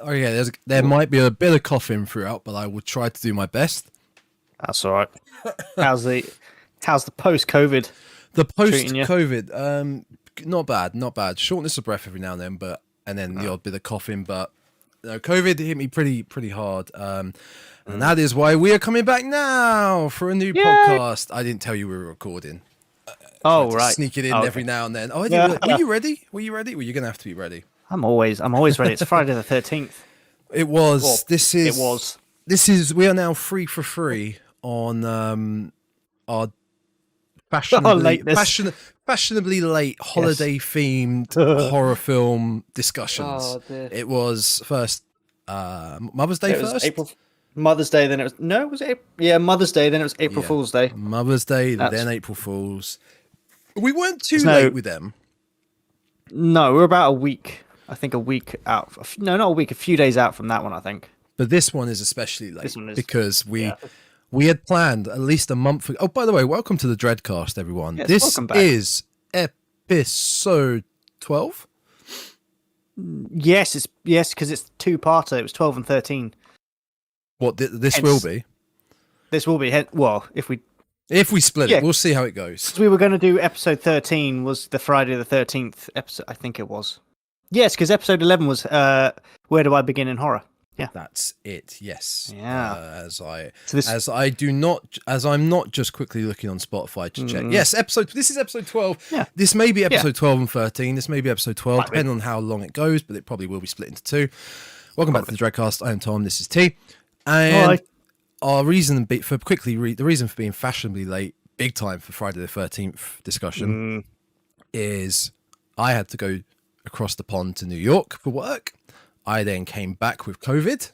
Oh yeah, there might be a bit of coughing throughout, but I will try to do my best. That's all right. How's the post-COVID? The treating you? post-COVID, not bad. Shortness of breath every now and then the odd bit of coughing, but COVID hit me pretty hard. And that is why we are coming back now for a new podcast. I didn't tell you we were recording. Oh right, sneak it in every now and then. Oh, Yeah. were you ready? Were you ready? Well, you're gonna have to be ready. I'm always ready. It's Friday the 13th. It was. Well, this is. It was. This is. We are now free for free on our fashionably late holiday themed horror film discussions. Oh, dear. It was first Mother's Day It was first. Mother's Day, then it was Mother's Day, then it was April Fool's Day. Mother's Day, then April Fool's. We weren't too late with them. No, we're about a week. I think a week out. No, not a week. A few days out from that one, I think. But this one is especially late because we had planned at least a month ago. Oh, by the way, welcome to the Dreadcast, everyone. Yes, this is episode 12. Yes, because it's two-parter. It was 12 and 13. What this will be? This will be. Well, if we split it, we'll see how it goes. We were going to do episode 13 was the Friday the 13th episode. I think it was. Yes, because episode 11 was Where Do I Begin in Horror? Yeah, that's it. Yes. Yeah. I'm not just quickly looking on Spotify to check. Yes, this is episode 12. Yeah. This may be episode 12 and 13. This may be episode 12, depending on how long it goes, but it probably will be split into two. Welcome back to the Dreadcast. I am Tom. This is T. And our reason for being fashionably late, big time for Friday the 13th discussion, is I had to go across the pond to New York for work. I then came back with COVID.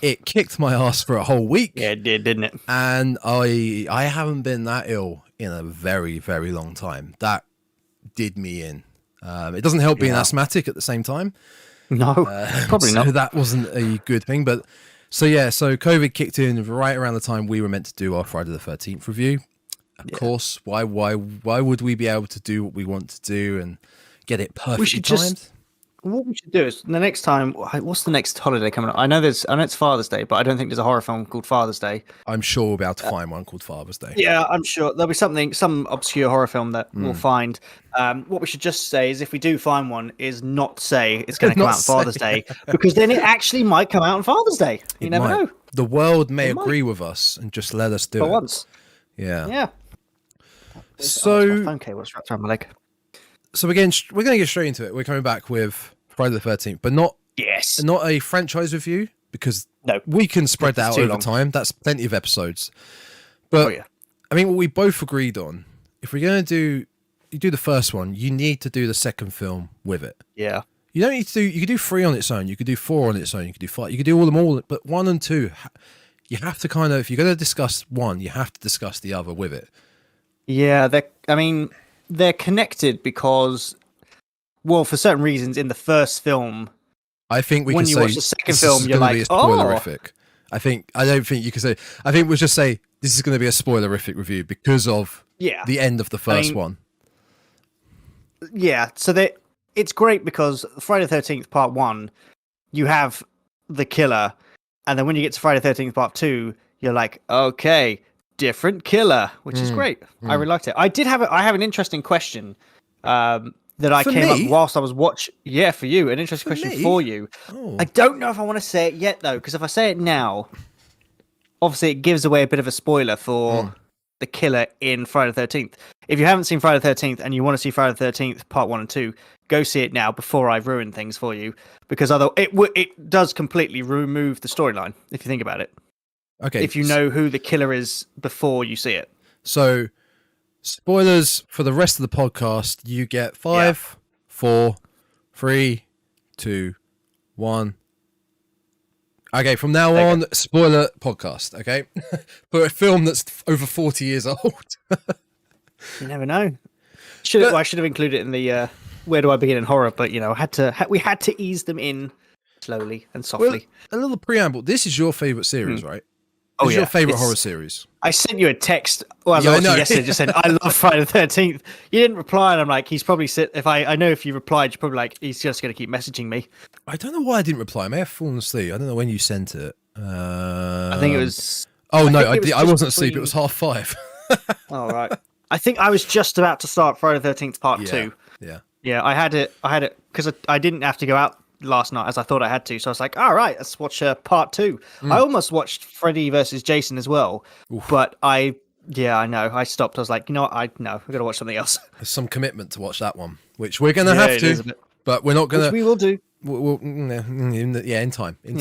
It kicked my ass for a whole week. Yeah, it did, didn't it? And I haven't been that ill in a very, very long time. That did me in. It doesn't help being asthmatic at the same time. No, probably not. So that wasn't a good thing. But so COVID kicked in right around the time we were meant to do our Friday the 13th review. Of course, why would we be able to do what we want to do and get it perfectly timed? What we should do is the next time. What's the next holiday coming up? I know it's Father's Day, but I don't think there's a horror film called Father's Day. I'm sure we'll be able to find one called Father's Day. Yeah, I'm sure there'll be some obscure horror film that we'll find. What we should just say is if we do find one, is not say it's going to come out on Father's Day, because then it actually might come out on Father's Day. You never know. The world may agree with us and just let us do it. For once. Yeah. Yeah. So my phone cable's wrapped around my leg. So again, we're going to get straight into it. We're coming back with Friday the 13th, but not a franchise review, because we can spread that out over time. That's plenty of episodes. But I mean, what we both agreed on, if we're going to do the first one, you need to do the second film with it. Yeah. You don't need to you could do 3 on its own, you could do 4 on its own, you could do 5, you could do all, but 1 and 2, you have to kind of, if you're going to discuss one, you have to discuss the other with it. Yeah, they're connected because, well, for certain reasons, in the first film, I think when you watch the second film, you're like, spoilerific. I don't think you can say. I think we'll just say this is going to be a spoilerific review because of the end of the first one. Yeah, so it's great because Friday the 13th Part 1, you have the killer, and then when you get to Friday the 13th Part 2, you're like, okay, different killer, which is great. I really liked it. I have an interesting question that I came up whilst I was watching. Yeah, for you, an interesting question for you. Oh. I don't know if I want to say it yet though, because if I say it now, obviously it gives away a bit of a spoiler for the killer in Friday the 13th. If you haven't seen Friday the 13th and you want to see Friday the 13th Part 1 and 2, go see it now before I ruin things for you, because it does completely remove the storyline if you think about it. Okay. If you know who the killer is before you see it. So, spoilers for the rest of the podcast. You get 5, 4, 3, 2, 1. Okay, from now on, spoiler podcast, okay? For a film that's over 40 years old. You never know. I should have included it in the Where Do I Begin in Horror, but we had to ease them in slowly and softly. Well, a little preamble. This is your favorite series, right? Oh, This is yeah. your favorite It's- horror series. I sent you a text while Yeah, I I was know. watching yesterday. Just said I love Friday the 13th. You didn't reply, and I'm like, he's probably if I know if you replied, you're probably like, he's just going to keep messaging me. I don't know why I didn't reply. I may have fallen asleep. I don't know when you sent it. I think it was. Oh no, think it was I just wasn't asleep. It between- was 5:30. Oh right. I think I was just about to start Friday the 13th Part 2. Yeah. Yeah, I had it because I didn't have to go out last night as I thought I had to. So I was like, all right, let's watch Part 2. I almost watched Freddy versus Jason as well, but I know. I stopped. I was like, you know what? I got to watch something else. There's some commitment to watch that one, which we're gonna have it is a to, bit. but we're not gonna. Which we will do. In time. In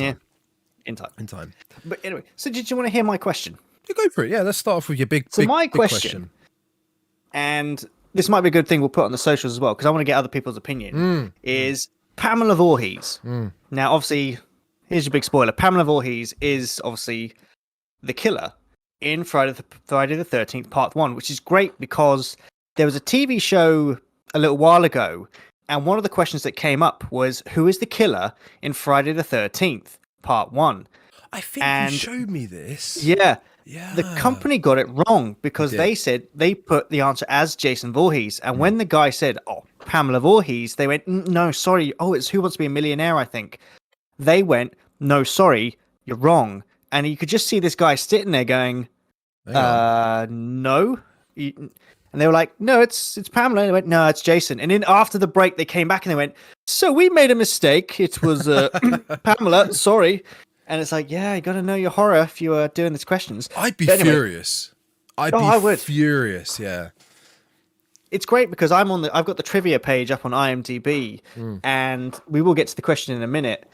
time. In time. But anyway, so did you want to hear my question? You go for it. Yeah, let's start off with your big. So big, my big question, and this might be a good thing we'll put on the socials as well, because I want to get other people's opinion, is Pamela Voorhees. Now, obviously, here's your big spoiler. Pamela Voorhees is obviously the killer in Friday the 13th Part 1, which is great because there was a TV show a little while ago, and one of the questions that came up was, who is the killer in Friday the 13th Part 1? I think you showed me this. Yeah. Yeah. The company got it wrong because they said they put the answer as Jason Voorhees. And when the guy said, oh, Pamela Voorhees, they went, no, sorry. Oh, it's Who Wants to Be a Millionaire, I think. They went, no, sorry, you're wrong. And you could just see this guy sitting there going, no. And they were like, no, it's Pamela. And they went, no, it's Jason. And then after the break, they came back and they went, so we made a mistake. It was Pamela, sorry. And it's like, yeah, you got to know your horror if you are doing these questions. I'd be furious. I would. Furious, yeah. It's great because I've got the trivia page up on IMDb, and we will get to the question in a minute.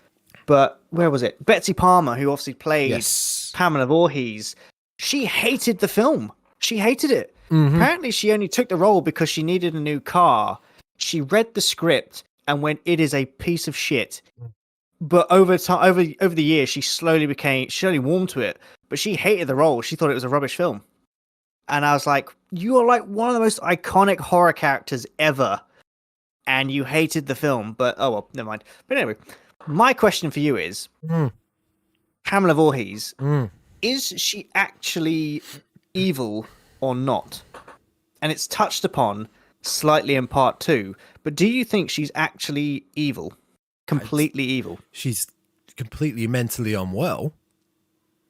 But where was it? Betsy Palmer, who obviously played Pamela Voorhees, she hated the film. She hated it. Apparently, she only took the role because she needed a new car. She read the script and went, "It is a piece of shit." But over the years, she slowly warmed to it. But she hated the role. She thought it was a rubbish film. And I was like, you are like one of the most iconic horror characters ever. And you hated the film. But, oh well, never mind. But anyway, my question for you is, Pamela Voorhees, is she actually evil or not? And it's touched upon slightly in Part 2. But do you think she's actually evil? Completely evil. She's completely mentally unwell.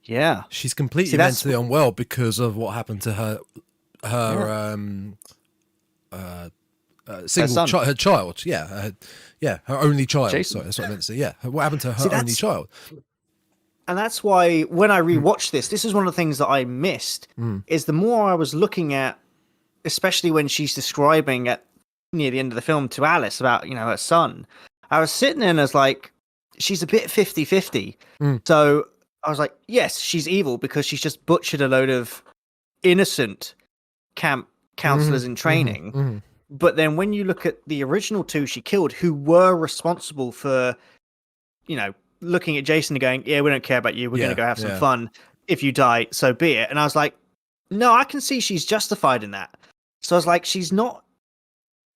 Yeah. She's completely mentally unwell because of what happened to her child. Yeah, her only child. Jason. Sorry, that's what I meant to say. Yeah, what happened to her only child? And that's why when I rewatched this is one of the things that I missed, is the more I was looking at, especially when she's describing at near the end of the film to Alice about, her son, I was sitting there and I was like, she's a bit 50-50. So I was like, yes, she's evil because she's just butchered a load of innocent camp counselors in training. But then when you look at the original two she killed, who were responsible for, looking at Jason and going, yeah, we don't care about you. We're going to go have some fun. If you die, so be it. And I was like, no, I can see she's justified in that. So I was like, she's not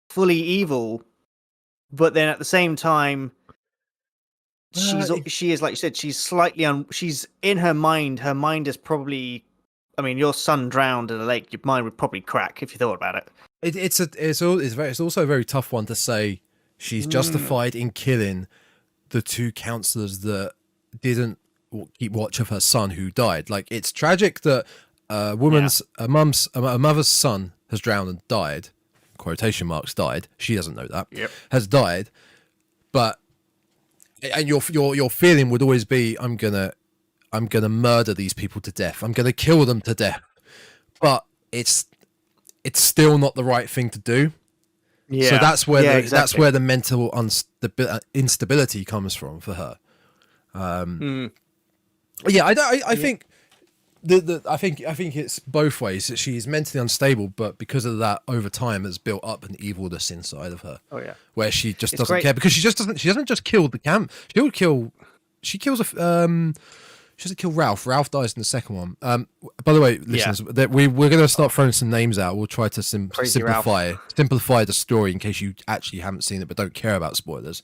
fully evil, but then at the same time, she is, like you said, she's slightly she's in her mind. Her mind is probably, your son drowned in a lake. Your mind would probably crack if you thought about it. It's also a very tough one to say she's justified in killing the two counselors that didn't keep watch of her son who died. Like, it's tragic that a mother's son has drowned and died. Quotation marks, died. She doesn't know that. Has died, and your feeling would always be, I'm gonna murder these people to death. I'm gonna kill them to death. But it's still not the right thing to do. Yeah. So that's where that's where the mental instability comes from for her. Yeah, I think. I think it's both ways. That she's mentally unstable, but because of that, over time, has built up an evilness inside of her. Oh yeah, where she just doesn't care because she doesn't just kill the camp. She doesn't kill Ralph. Ralph dies in the second one. By the way, listeners, we're going to start throwing some names out. We'll try to simplify the story in case you actually haven't seen it but don't care about spoilers.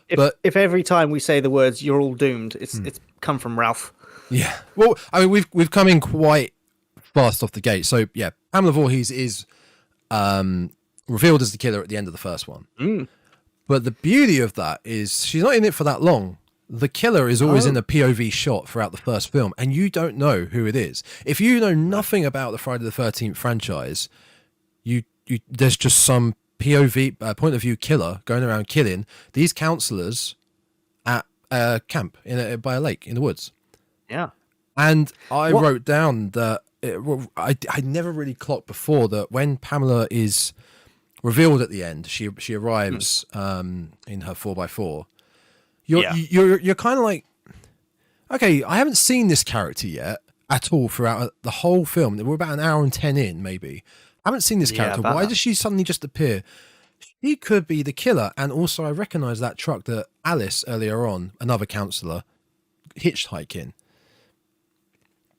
If every time we say the words "you're all doomed," it's come from Ralph. Yeah. Well, I mean, we've come in quite fast off the gate. So yeah, Pamela Voorhees is revealed as the killer at the end of the first one. But the beauty of that is she's not in it for that long. The killer is always in a POV shot throughout the first film, and you don't know who it is. If you know nothing about the Friday the 13th franchise, you there's just some POV point of view killer going around killing these counselors at a camp by a lake in the woods. Yeah. And I wrote down that I never really clocked before that when Pamela is revealed at the end, she arrives in her 4x4. You're kind of like, okay, I haven't seen this character yet at all throughout the whole film. We're about an hour and 10 in, maybe. I haven't seen this character. Why does she suddenly just appear? He could be the killer. And also, I recognize that truck that Alice earlier on, another counselor, hitchhiked in.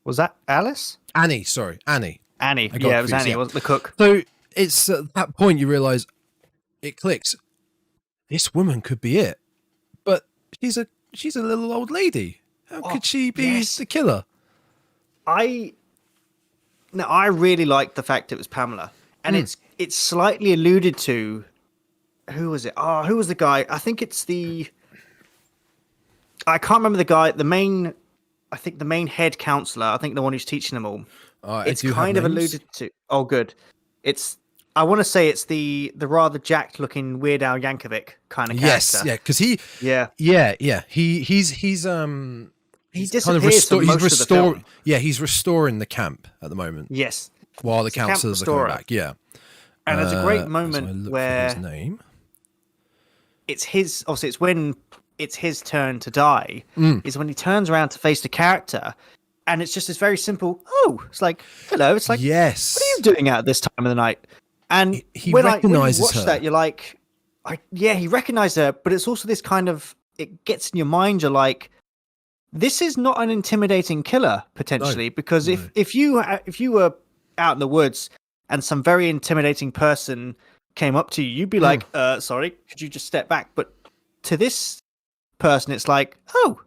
Was that Alice? Annie, sorry, Annie. Annie. Yeah, it was Annie. It wasn't the cook. So it's at that point you realize it clicks. This woman could be it, but she's a little old lady. How could she be the killer? I really liked the fact it was Pamela, and it's slightly alluded to. Who was it? Who was the guy? I think it's I can't remember the guy. I think the main head counselor. I think the one who's teaching them all. It's kind of alluded to. Oh, good. I want to say it's the rather jacked looking Weird Al Yankovic kind of character. Yes, yeah, because he disappears kind of most of the film. Yeah, he's restoring the camp at the moment. Yes, while the counselors are coming back. Yeah, and there's a great moment where his name. It's his. Obviously, it's when it's his turn to die. Is when he turns around to face the character, and it's just this very simple. Oh, it's like hello. It's like yes. What are you doing out at this time of the night? And he when recognizes you watch her. that, you're like, he recognized her, but it's also this kind of, it gets in your mind. You're like, this is not an intimidating killer potentially, because if you were out in the woods and some very intimidating person came up to you, you'd be like, sorry, could you just step back? But to this person, it's like, oh,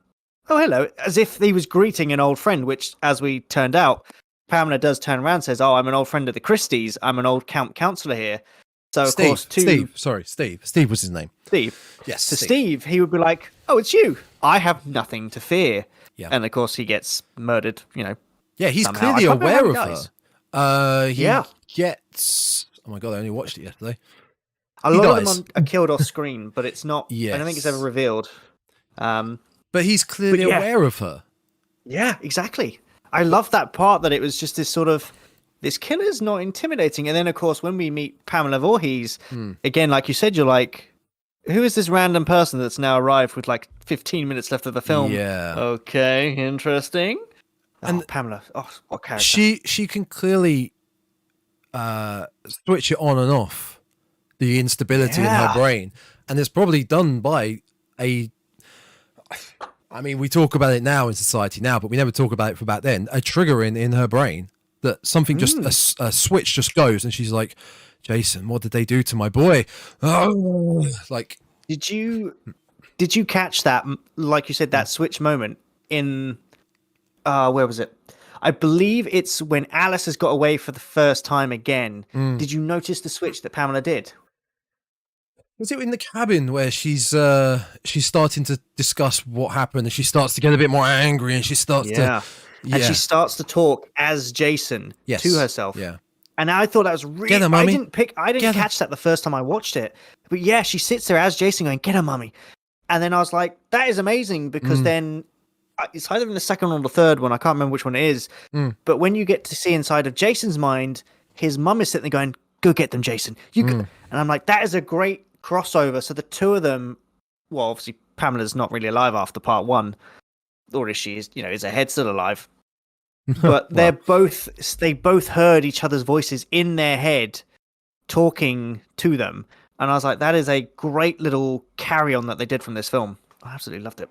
hello, as if he was greeting an old friend, which, as we turned out, Pamela does turn around and says, I'm an old friend of the Christies. I'm an old camp counselor here. So, of course, Steve. Steve was his name. Steve. Yes. To Steve, he would be like, oh, it's you. I have nothing to fear. Yeah. And, of course, he gets murdered, Yeah, he's somehow. clearly aware of her. He yeah. gets... Oh, my God, I only watched it yesterday. A lot of them are killed off screen, but it's not... Yes. I don't think it's ever revealed. But he's clearly aware of her. Yeah, exactly. I love that part that it was just this sort of, this killer's not intimidating. And then, of course, when we meet Pamela Voorhees, again, like you said, you're like, who is this random person that's now arrived with like 15 minutes left of the film? Yeah. Okay, interesting. And Pamela, what character? She can clearly switch it on and off, the instability in her brain. And it's probably done by I mean, we talk about it now in society now, but we never talk about it for back then. A trigger in her brain that something just a switch just goes, and she's like, "Jason, what did they do to my boy?" Oh, like, did you catch that? Like you said, that switch moment in where was it? I believe it's when Alice has got away for the first time again. Did you notice the switch that Pamela did? Was it in the cabin where she's starting to discuss what happened, and she starts to get a bit more angry, and she starts to and she starts to talk as Jason to herself. Yeah. And I thought that was really. Get her, mummy. I didn't catch that the first time I watched it, but yeah, she sits there as Jason going, "Get her, mummy," and then I was like, "That is amazing," because then it's either in the second or the third one. I can't remember which one it is. But when you get to see inside of Jason's mind, his mum is sitting there going, "Go get them, Jason." And I'm like, that is a great crossover. So the two of them, well, obviously Pamela's not really alive after part one, or is she? Is her head still alive? But they both heard each other's voices in their head talking to them, and I was like, that is a great little carry on that they did from this film. I absolutely loved it.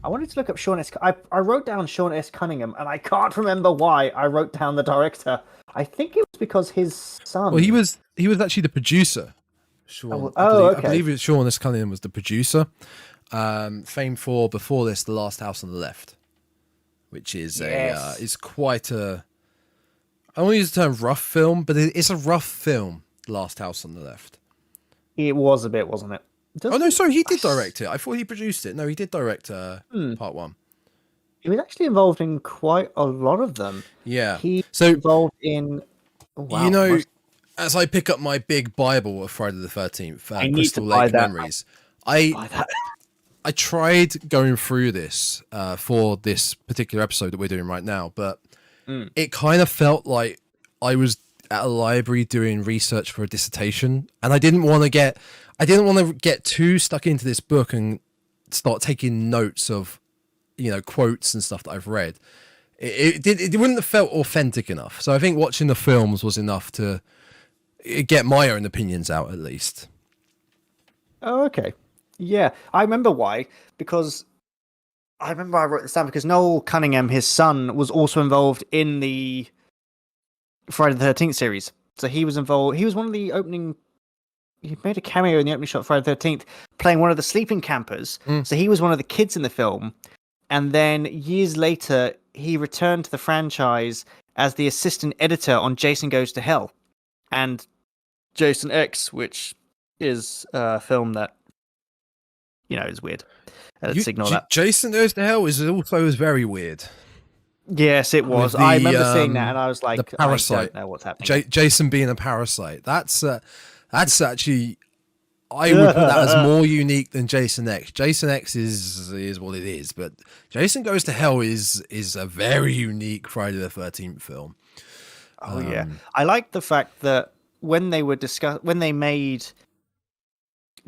I wanted to look up Sean S. I wrote down Sean S. Cunningham, and I can't remember why I wrote down the director. I think it was because his son. Well, he was actually the producer. Sean. Okay. I believe Sean S. Cunningham was the producer. Famed for before this, The Last House on the Left, which is is quite a. I don't want to use the term rough film, but it's a rough film. Last House on the Left. It was a bit, wasn't it? Oh no, sorry, he did direct it. I thought he produced it. No, he did direct part one. He was actually involved in quite a lot of them. Yeah. He's involved in. You know, as I pick up my big Bible of Friday the 13th, Crystal Lake Memories, I tried going through this for this particular episode that we're doing right now, but it kind of felt like I was at a library doing research for a dissertation, and I didn't want to get too stuck into this book and start taking notes of, quotes and stuff that I've read. It wouldn't have felt authentic enough. So I think watching the films was enough to get my own opinions out, at least. Oh, okay. Yeah, I remember why. Because I remember I wrote this down because Noel Cunningham, his son, was also involved in the Friday the 13th series. So he was involved. He was one of the opening. He made a cameo in the opening shot of Friday the 13th, playing one of the sleeping campers. So he was one of the kids in the film. And then years later, he returned to the franchise as the assistant editor on Jason Goes to Hell and Jason X, which is a film that, is weird. Let's ignore that. Jason Goes to Hell is also very weird. Yes, it was. I remember seeing that, and I was like, the parasite. I don't know what's happening. Jason being a parasite. That's actually, I would put that as more unique than Jason X. Jason X is what it is, but Jason Goes to Hell is a very unique Friday the 13th film. Oh yeah, I like the fact that when they made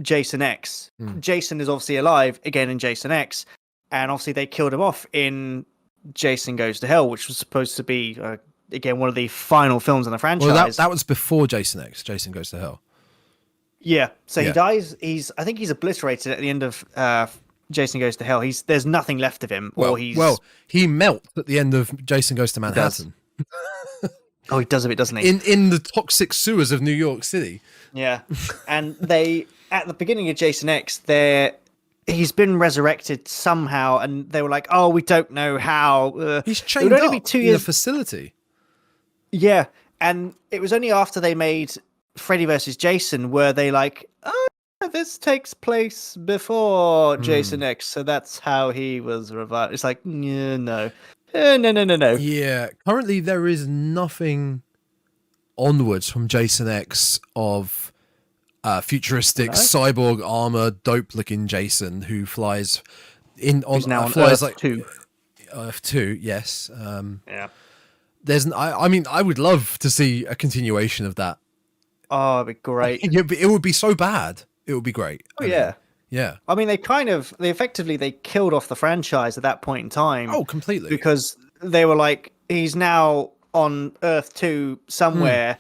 Jason X, Jason is obviously alive again in Jason X, and obviously they killed him off in Jason Goes to Hell, which was supposed to be again one of the final films in the franchise. Well, that was before Jason X. Jason Goes to Hell. Yeah, so he dies. I think he's obliterated at the end of Jason Goes to Hell. There's nothing left of him. He melts at the end of Jason Goes to Manhattan. Oh, he does a bit, doesn't he? In the toxic sewers of New York City. Yeah, and they at the beginning of Jason X, he's been resurrected somehow, and they were like, "Oh, we don't know how." He's chained up in a facility. Yeah, and it was only after they made Freddy vs. Jason were they like, "Oh, this takes place before Jason X, so that's how he was revived." It's like, no. No. Yeah, currently there is nothing onwards from Jason X of futuristic cyborg armor, dope-looking Jason who flies in on. He's now on flies Earth like 2. Earth 2, yes. Yeah. I mean, I would love to see a continuation of that. Oh, it'd be great. It would be so bad. It would be great. Oh, yeah. Yeah. I mean, they effectively killed off the franchise at that point in time. Oh, completely. Because they were like, he's now on Earth 2 somewhere.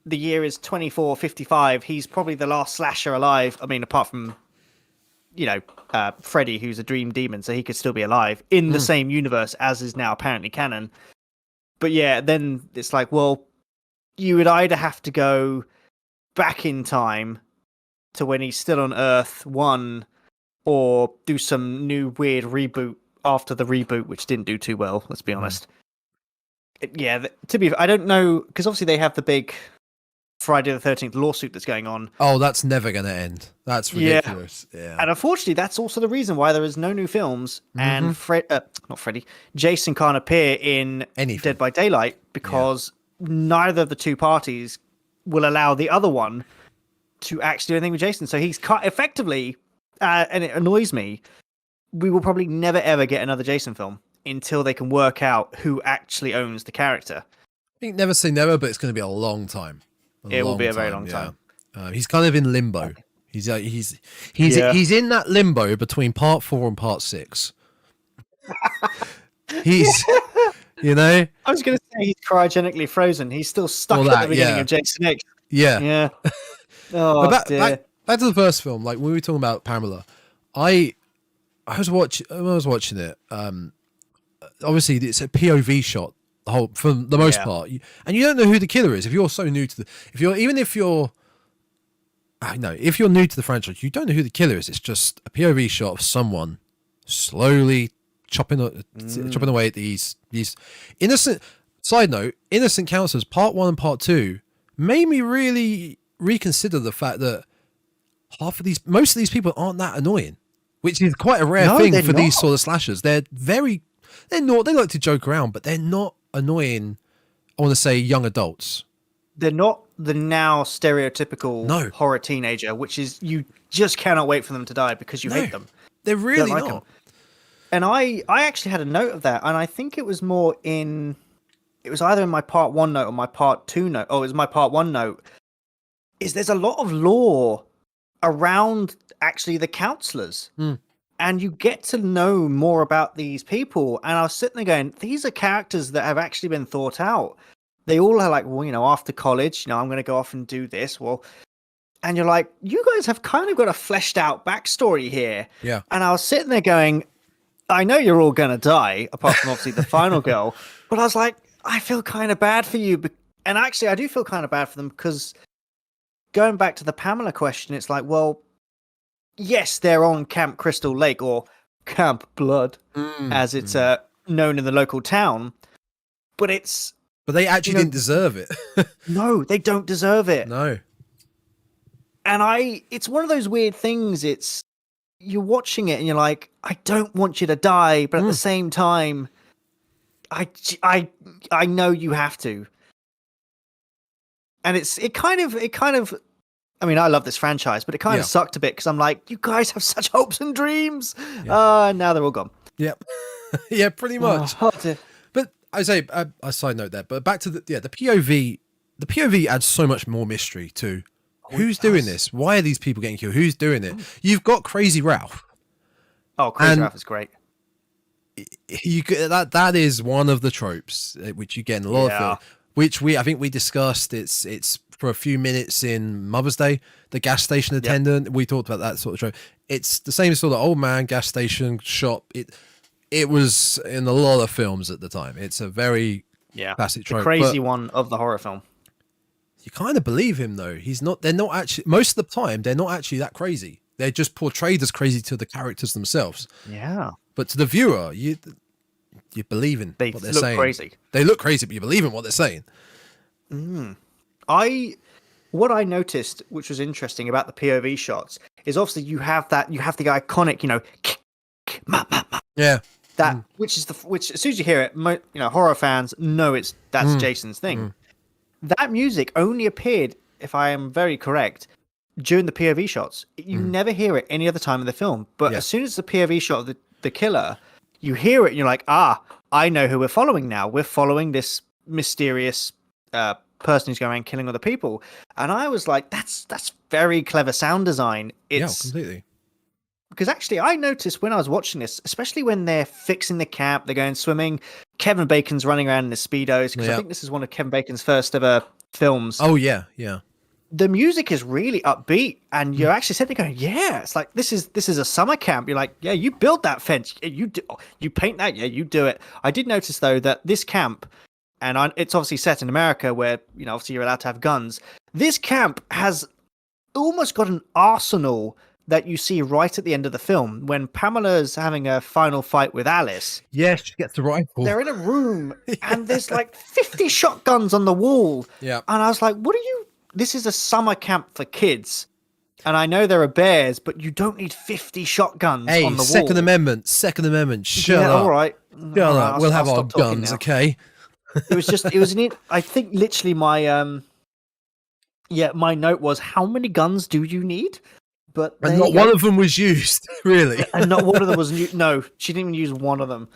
The year is 2455. He's probably the last slasher alive. I mean, apart from, Freddy, who's a dream demon, so he could still be alive in the same universe as is now apparently canon. But yeah, then it's like, well, you would either have to go back in time to when he's still on Earth 1, or do some new weird reboot after the reboot, which didn't do too well, let's be honest. Yeah, I don't know, because obviously they have the big Friday the 13th lawsuit that's going on. Oh, that's never going to end. That's ridiculous. Yeah. And unfortunately, that's also the reason why there is no new films, and Jason can't appear in anything. Dead by Daylight, because neither of the two parties will allow the other one to actually do anything with Jason. So he's effectively, and it annoys me, we will probably never ever get another Jason film until they can work out who actually owns the character. I think never say never, but it's going to be a long time. It will be a very long time. He's kind of in limbo. He's in that limbo between part 4 and part 6. He's, I was going to say he's cryogenically frozen. He's still stuck at the beginning of Jason X. Yeah. Oh, back to the first film, like when we were talking about Pamela, I I was watching it. Obviously, it's a POV shot. The whole, for the most part, and you don't know who the killer is. If you're so new to if you're new to the franchise, you don't know who the killer is. It's just a POV shot of someone slowly chopping away at these innocent. Side note: Innocent Counselors Part 1 and Part 2 made me really reconsider the fact that most of these people aren't that annoying, which is quite a rare thing for these sort of slashers. They're not. They like to joke around, but they're not annoying. I want to say young adults. They're not the now stereotypical horror teenager, which is you just cannot wait for them to die because you hate them. They're really not. Them. And I actually had a note of that, and I think it was more in. It was either in my Part 1 note or my Part 2 note. Oh, it was my Part 1 note. There's a lot of lore around actually the counselors. And you get to know more about these people. And I was sitting there going, these are characters that have actually been thought out. They all are like, well, after college, I'm going to go off and do this. Well, and you're like, you guys have kind of got a fleshed out backstory here. Yeah. And I was sitting there going, I know you're all going to die, apart from obviously the final girl. But I was like, I feel kind of bad for you. And actually, I do feel kind of bad for them because going back to the Pamela question, it's like, well, yes, they're on Camp Crystal Lake or Camp Blood, as it's known in the local town. But they actually didn't deserve it. No, they don't deserve it. No. And it's one of those weird things. You're watching it and you're like, I don't want you to die, but at the same time, I know you have to. And it kind of. I mean, I love this franchise, but it kind of sucked a bit because I'm like, you guys have such hopes and dreams. Now they're all gone. Yep. Yeah, pretty much. But I say a side note there, but back to the POV. The POV adds so much more mystery to who's doing this. Why are these people getting killed? Who's doing it? You've got Crazy Ralph. Oh, Crazy Ralph is great. That is one of the tropes which you get in a lot of films, which I think we discussed. It's for a few minutes in Mother's Day, the gas station attendant. We talked about that sort of trope. It's the same sort of old man gas station shop. It was in a lot of films at the time. It's a very classic trope. The crazy one of the horror film. You kind of believe him though. They're not actually, most of the time they're not actually that crazy. They're just portrayed as crazy to the characters themselves. Yeah. But to the viewer, you believe in what they're saying. Crazy. They look crazy, but you believe in what they're saying. What I noticed, which was interesting about the POV shots, is obviously you have the iconic, which as soon as you hear it, horror fans know that's Jason's thing. That music only appeared, if I am very correct, during the POV shots. You never hear it any other time in the film, but as soon as the POV shot of the killer, you hear it and you're like, I know who we're following now. We're following this mysterious person who's going around killing other people. And I was like, that's very clever sound design. Completely. Because actually I noticed when I was watching this, especially when they're fixing the camp, they're going swimming, Kevin Bacon's running around in his Speedos, because I think this is one of Kevin Bacon's first ever films. Oh yeah. The music is really upbeat, and you're actually sitting there going, it's like this is a summer camp. You're like, you build that fence, you paint that, you do it. I did notice though that this camp, and it's obviously set in America where obviously you're allowed to have guns. This camp has almost got an arsenal that you see right at the end of the film when Pamela's having a final fight with Alice. Yeah, she gets the rifle. They're in a room and there's like 50 shotguns on the wall. Yeah, and I was like, this is a summer camp for kids. And I know there are bears, but you don't need 50 shotguns on the wall. Second Amendment. Shut up. All right. Shut up. We'll have our guns, okay? I think literally my note was, how many guns do you need? And not one of them was used, really. And not one of them was used. No, she didn't even use one of them.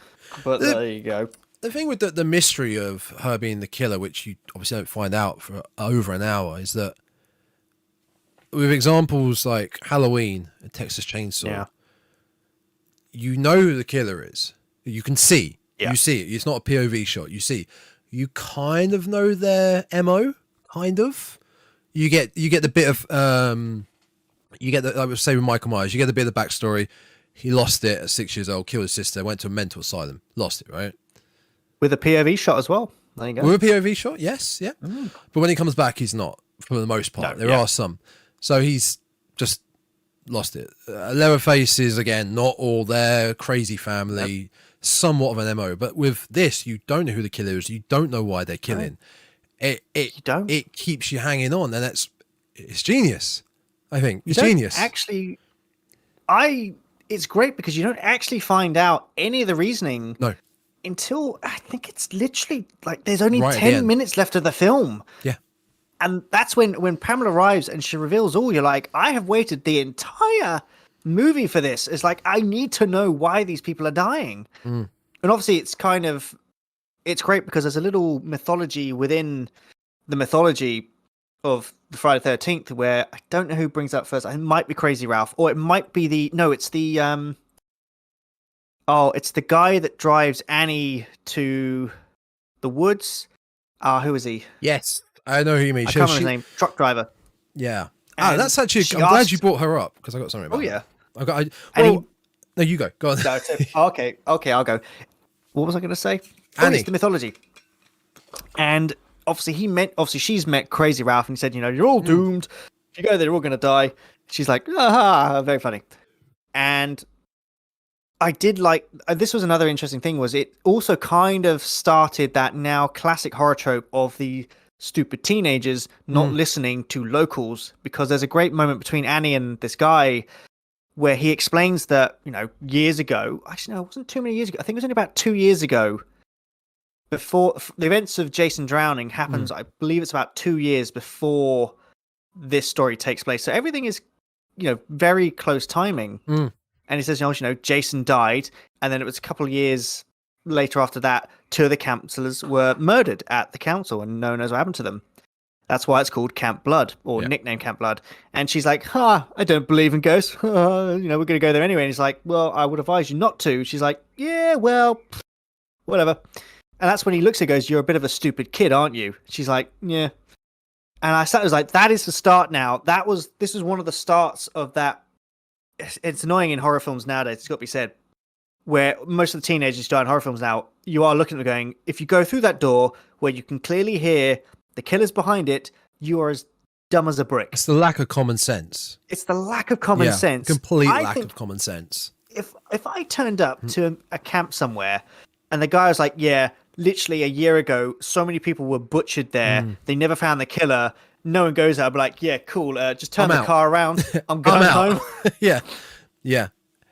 But there you go. The thing with the mystery of her being the killer, which you obviously don't find out for over an hour, is that with examples like Halloween and Texas Chainsaw, you know who the killer is. You can see. Yeah. You see it. It's not a POV shot. You see. You kind of know their MO, kind of. You get the bit of I would say with Michael Myers, you get a bit of the backstory. He lost it at 6 years old, killed his sister, went to a mental asylum, lost it, right? With a POV shot as well. There you go. With a POV shot, yes, yeah. But when he comes back, he's not, for the most part. There are some. So he's just lost it. Leatherface is, again, not all there, crazy family, somewhat of an MO. But with this, you don't know who the killer is. You don't know why they're killing. It keeps you hanging on, and it's genius. I think it's genius. Actually, it's great because you don't actually find out any of the reasoning. No. Until I think it's literally like there's only Right 10 minutes left of the film. Yeah. And that's when Pamela arrives and she reveals all. You're like, I have waited the entire movie for this. It's like, I need to know why these people are dying. And obviously it's great because there's a little mythology within the mythology of the Friday the 13th where I don't know who brings up first. It might be Crazy Ralph, or it might be it's the guy that drives Annie to the woods. Who is he? Yes, I know who you mean. I can't remember his name. Truck driver. Yeah. And that's actually. I'm glad you brought her up because I got something about. Oh yeah. No, you go. Go on. No, okay, I'll go. What was I going to say? Annie. It's the mythology. And obviously she's met Crazy Ralph and he said, you're all doomed. If you go there, you're all going to die. She's like, very funny. And I did like, this was another interesting thing, was it also kind of started that now classic horror trope of the stupid teenagers not listening to locals, because there's a great moment between Annie and this guy where he explains that, years ago, actually, no, it wasn't too many years ago. I think it was only about 2 years ago, before the events of Jason drowning happens. I believe it's about 2 years before this story takes place. So everything is, very close timing. And he says, Jason died. And then it was a couple of years later after that, 2 of the counselors were murdered at the council and no one knows what happened to them. That's why it's called Camp Blood, or nicknamed Camp Blood. And she's like, I don't believe in ghosts. We're going to go there anyway. And he's like, well, I would advise you not to. She's like, yeah, well, whatever. And that's when he looks at her and goes, you're a bit of a stupid kid, aren't you? She's like, yeah. And I was like, that is the start now. This was one of the starts of that. It's annoying in horror films nowadays, it's got to be said, where most of the teenagers die in horror films now, you are looking at them going, if you go through that door where you can clearly hear the killer's behind it, you are as dumb as a brick. It's the lack of common sense. It's the lack of common sense. Complete lack of common sense. If I turned up to a camp somewhere and the guy was like, yeah, literally a year ago, so many people were butchered there. They never found the killer. No one goes out. I'd be like, yeah, cool. Just turn the car around. I'm going home. Yeah.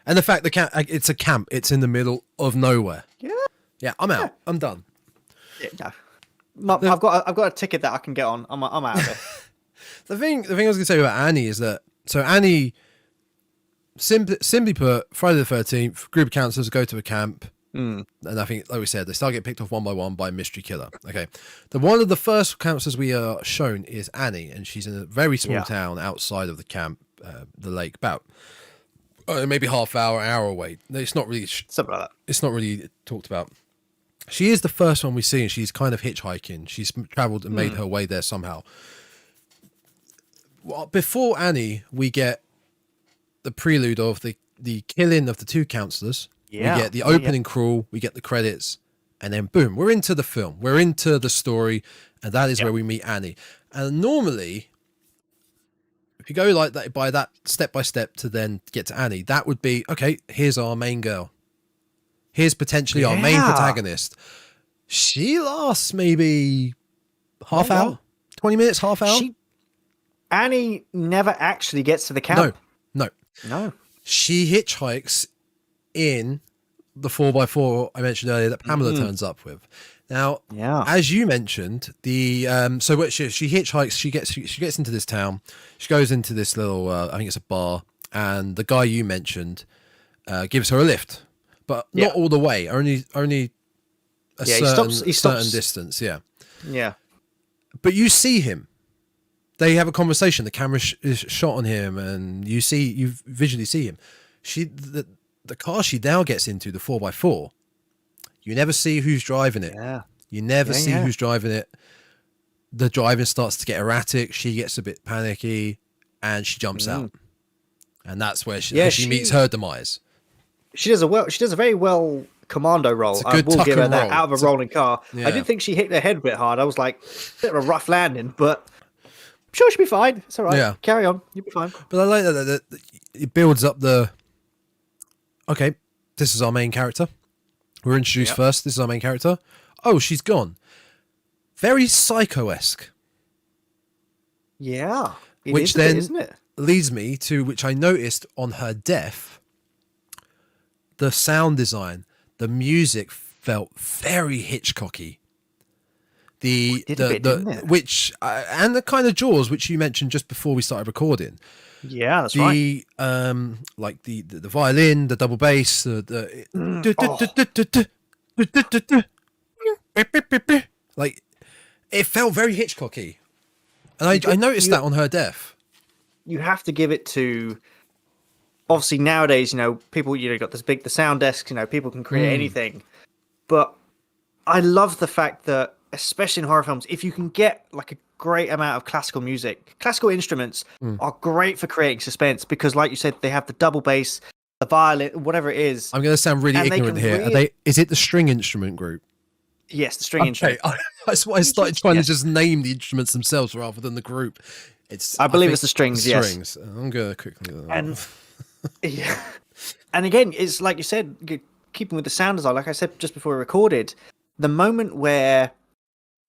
And the fact it's a camp. It's in the middle of nowhere. Yeah. I'm out. I'm done. Yeah, no. I've got a ticket that I can get on. I'm out of it. The thing I was going to say about Annie is that Annie, simply put, Friday the 13th, group of counselors go to a camp. And I think, like we said, they start getting picked off one by one by a mystery killer. Okay. One of the first counselors we are shown is Annie, and she's in a very small town outside of the camp, the lake, about maybe half hour away. It's not really something like that. It's not really talked about. She is the first one we see, and she's kind of hitchhiking. She's traveled and made her way there somehow. Well, before Annie, we get the prelude of the killing of the 2 counselors. Yeah. We get the opening crawl, we get the credits, and then boom, we're into the film. We're into the story, and that is where we meet Annie. And normally, if you go like that, by that step by step to then get to Annie, that would be, okay, here's our main girl. Here's potentially our main protagonist. She lasts maybe half hour, 20 minutes, half hour. Annie never actually gets to the camp. No. She hitchhikes in the 4x4 I mentioned earlier that Pamela turns up with. Now, as you mentioned, the so what she hitchhikes, she gets into this town, she goes into this little I think it's a bar, and the guy you mentioned gives her a lift, but not all the way, only a certain distance. Yeah. But you see him. They have a conversation. The camera is shot on him, and you visually see him. The car she now gets into, the 4x4, you never see who's driving it. You never see who's driving it. The driving starts to get erratic. She gets a bit panicky, and she jumps out. And that's where she meets her demise. She does a very well commando role. It's a good I will give her that roll. out of a rolling car. Yeah. I did think she hit her head a bit hard. I was like, bit of a rough landing, but I'm sure she'll be fine. It's all right. Yeah. Carry on. You'll be fine. But I like that it builds up the. Okay, this is our main character. We're introduced first. This is our main character. Oh, she's gone. Very Psycho-esque. Yeah. Which then isn't it? leads me to which I noticed on her death. The sound design, the music felt very Hitchcocky. Which and the kind of Jaws which you mentioned just before we started recording. Yeah, that's right. Like the violin, the double bass, like it felt very Hitchcocky, and I noticed that on her death. You have to give it to. Obviously, nowadays, people, got the sound desks, people can create anything. But I love the fact that, especially in horror films, if you can get like a great amount of classical music, classical instruments are great for creating suspense because, like you said, they have the double bass, the violin, whatever it is. I'm going to sound really ignorant here. Is it the string instrument group? Yes, the string instrument. That's why I started trying to just name the instruments themselves rather than the group. I believe it's the strings. The yes. Strings. I'm going to quickly. Yeah. And again, it's like you said, keeping with the sound design, like I said just before we recorded, the moment where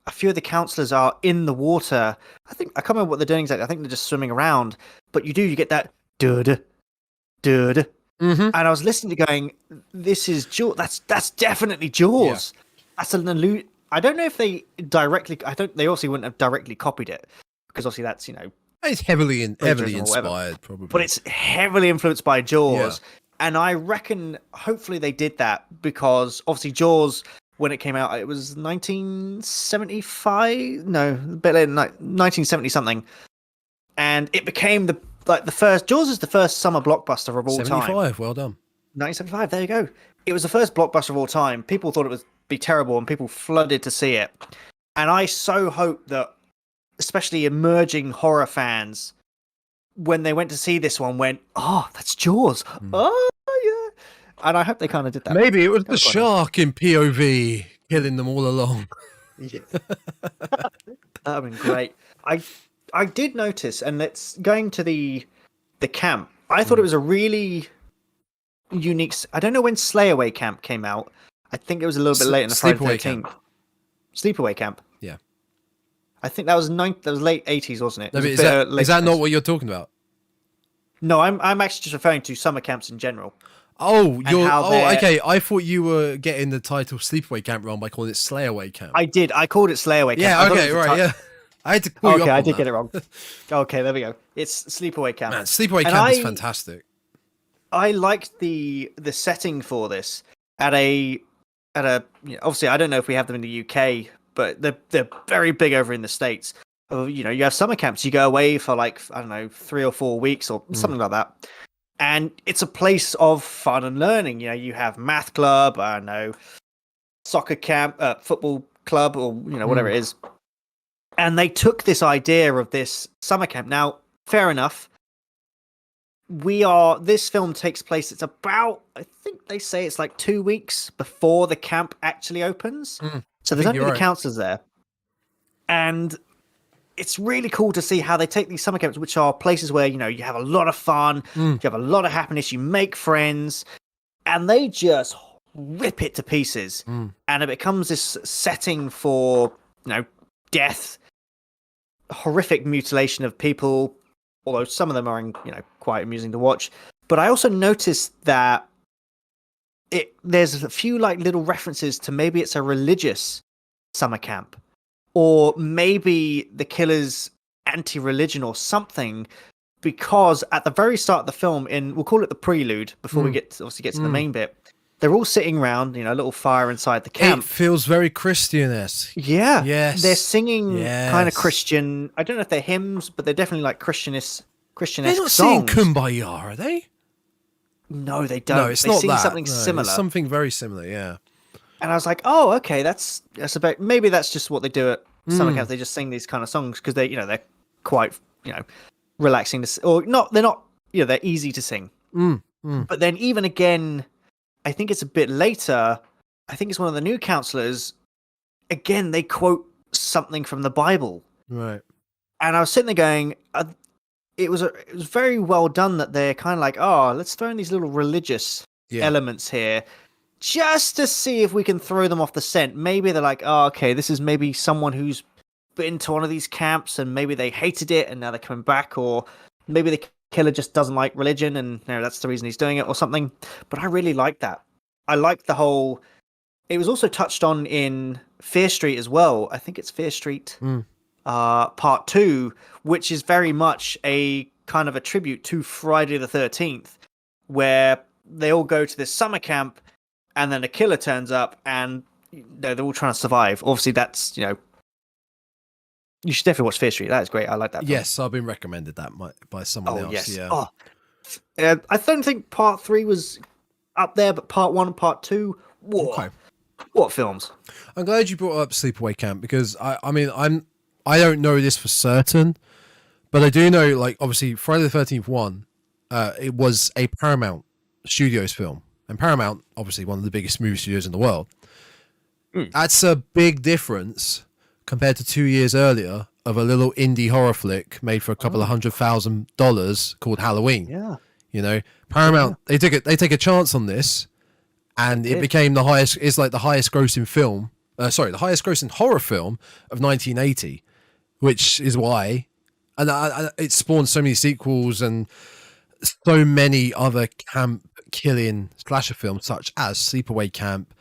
a few of the counselors are in the water, I can't remember what they're doing exactly. I think they're just swimming around, but you get that and I was listening to going, this is Jaws. That's definitely Jaws. Yeah. That's an allude. I don't know if they directly. They obviously wouldn't have directly copied it because obviously that's It's heavily inspired, probably. But it's heavily influenced by Jaws. Yeah. And I reckon, hopefully they did that because, obviously, Jaws, when it came out, it was 1975? No, a bit later, 1970-something. And it became the first... Jaws is the first summer blockbuster of all 75, time. Well done. 1975, there you go. It was the first blockbuster of all time. People thought it would be terrible, and people flooded to see it. And I so hope that especially emerging horror fans, when they went to see this one, went, "Oh, that's Jaws." Oh, yeah. And I hope they kind of did that. Maybe it was the shark in POV killing them all along. Yeah. That would have been great. I did notice, and let's going to the camp. I thought it was a really unique. I don't know when Slayaway Camp came out. I think it was a little bit late in the Friday the 13th. Sleepaway Camp. Yeah. I think that was late 80s, wasn't it? No, is that not what you're talking about? No, I'm actually just referring to summer camps in general. Oh, okay. I thought you were getting the title Sleepaway Camp wrong by calling it Slayaway Camp. I did. I called it Slayaway Camp. Yeah, okay, right, yeah. I had to call you up. Okay, I did get it wrong. Okay, there we go. It's Sleepaway Camp. Man, Sleepaway Camp is fantastic. I liked the setting for this at a obviously I don't know if we have them in the UK, but they're very big over in the States. You have summer camps. You go away for 3 or 4 weeks or something like that, and it's a place of fun and learning. You have math club, soccer camp, football club, or whatever it is. And they took this idea of this summer camp. Now, fair enough. This film takes place. It's about, I think they say it's 2 weeks before the camp actually opens. So there's only the counselors there, and it's really cool to see how they take these summer camps, which are places where you have a lot of fun, you have a lot of happiness, you make friends, and they just rip it to pieces, and it becomes this setting for death, horrific mutilation of people. Although some of them are quite amusing to watch, but I also noticed that there's a few little references to maybe it's a religious summer camp, or maybe the killer's anti-religion or something, because at the very start of the film, we'll call it the prelude before we get to the main bit, they're all sitting around, a little fire inside the camp. It feels very Christian-esque. Yeah. Yes. They're singing kind of Christian. I don't know if they're hymns, but they're definitely Christian-esque They're not songs. singing Kumbaya, are they? No, they don't. No, it's not sing that. Something similar. It's something very similar, yeah. And I was like, oh, okay, that's about. Maybe that's just what they do at summer camps. They just sing these kind of songs because they're quite relaxing to, or not. They're not. They're easy to sing. But then even again, I think it's a bit later. I think it's one of the new counselors. Again, they quote something from the Bible. Right. And I was sitting there going, it was very well done that they're kind of like, oh, let's throw in these little religious elements here just to see if we can throw them off the scent. Maybe they're like, oh, okay, this is maybe someone who's been to one of these camps and maybe they hated it and now they're coming back, or maybe the killer just doesn't like religion and that's the reason he's doing it or something. But I really like that. I like the whole... It was also touched on in Fear Street as well. I think it's Fear Street Part 2, which is very much a kind of a tribute to Friday the 13th, where they all go to this summer camp and then a killer turns up and they're all trying to survive. Obviously, that's, you should definitely watch Fear Street. That is great. I like that film. Yes, I've been recommended that by someone else. Yes. Yeah. Oh, I don't think Part 3 was up there, but Part 1 and Part 2, whoa. Okay. What films? I'm glad you brought up Sleepaway Camp because I don't know this for certain, but I do know, like, obviously Friday the 13th 1, it was a Paramount Studios film, and Paramount, obviously one of the biggest movie studios in the world. That's a big difference compared to 2 years earlier of a little indie horror flick made for a couple of $100,000 called Halloween. Yeah, Paramount they take a chance on this. And it became the highest grossing film. The highest grossing horror film of 1980, which is why, and it spawned so many sequels and so many other camp killing slasher films, such as Sleepaway Camp,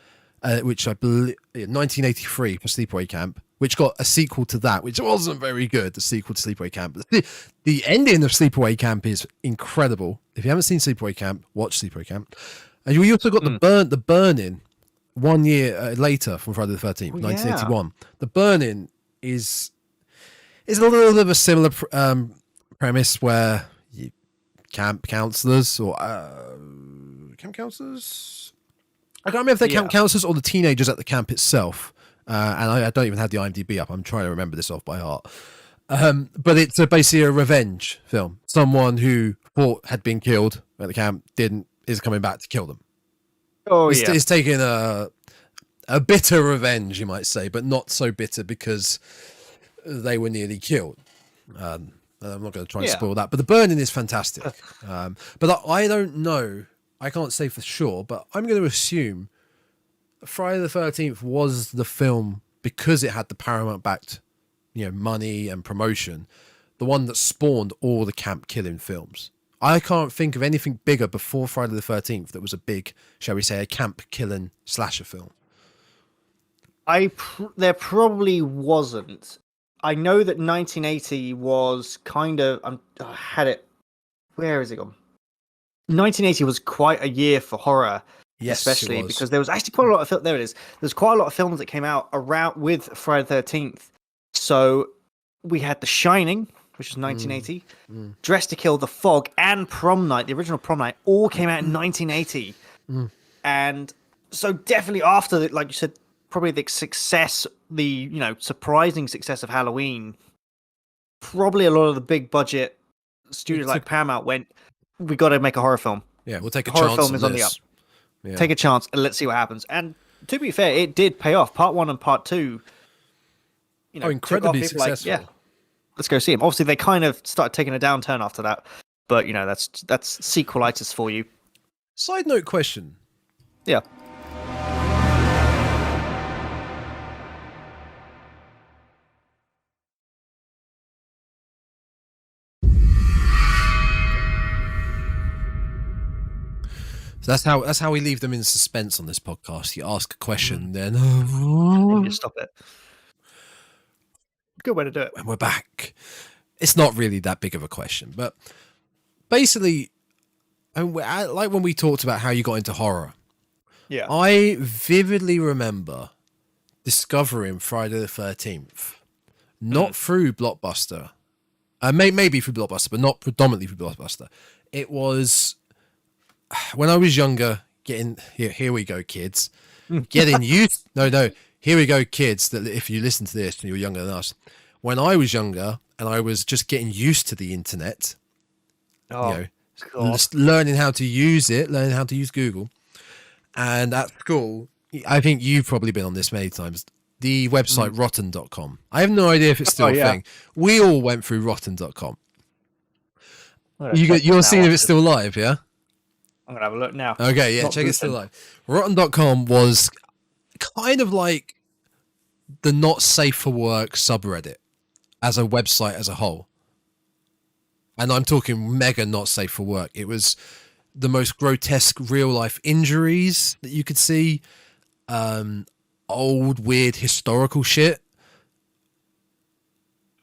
which I believe 1983 for Sleepaway Camp, which got a sequel to that, which wasn't very good. The sequel to Sleepaway Camp, the ending of Sleepaway Camp is incredible. If you haven't seen Sleepaway Camp, watch Sleepaway Camp. And we also got the Burning 1 year later from Friday the 13th, 1981. The Burning is a little bit of a similar premise where camp counselors or camp counselors. I can't remember if they're camp counselors or the teenagers at the camp itself. And I don't even have the IMDb up. I'm trying to remember this off by heart. But it's basically a revenge film. Someone who thought had been killed at the camp is coming back to kill them. It's taking a bitter revenge, you might say, but not so bitter because they were nearly killed. I'm not going to try and spoil that, but The Burning is fantastic. But I don't know. I can't say for sure, but I'm going to assume Friday the 13th was the film because it had the Paramount-backed, money and promotion, the one that spawned all the camp killing films. I can't think of anything bigger before Friday the 13th that was a big, shall we say, a camp killing slasher film. There probably wasn't. I know that 1980 was kind of... I had it... Where is it gone? 1980 was quite a year for horror, especially because there was actually quite a lot of... There it is. There's quite a lot of films that came out around with Friday the 13th. So we had The Shining, which was 1980. Dressed to Kill, The Fog, and Prom Night, the original Prom Night, all came out in 1980. And so definitely after, like you said, probably the success, the surprising success of Halloween, probably a lot of the big budget studios like Paramount went, we got to make a horror film. Yeah, we'll take a horror chance. Horror film is on the up. Yeah. Take a chance and let's see what happens. And to be fair, it did pay off. Part 1 and Part 2, incredibly successful. Let's go see him. Obviously, they kind of started taking a downturn after that, but that's sequelitis for you. Side note question. Yeah. So that's how we leave them in suspense on this podcast. You ask a question, then you stop it. Good way to do it. And we're back. It's not really that big of a question, but basically, like when we talked about how you got into horror, I vividly remember discovering Friday the 13th, not through Blockbuster, maybe through Blockbuster, but not predominantly through Blockbuster. It was when I was younger. Here we go, kids. Getting used. No. Here we go, kids, that if you listen to this and you're younger than us, when I was younger and I was just getting used to the internet, just learning how to use it, learning how to use Google, And at school, I think you've probably been on this many times. The website rotten.com. I have no idea if it's still a thing. We all went through rotten.com. You're seeing if it's still live, yeah? I'm going to have a look now. Okay, yeah, check it's still live. Rotten.com was kind of like the not safe for work subreddit as a website as a whole. And I'm talking mega not safe for work. It was the most grotesque real life injuries that you could see. Old, weird, historical shit.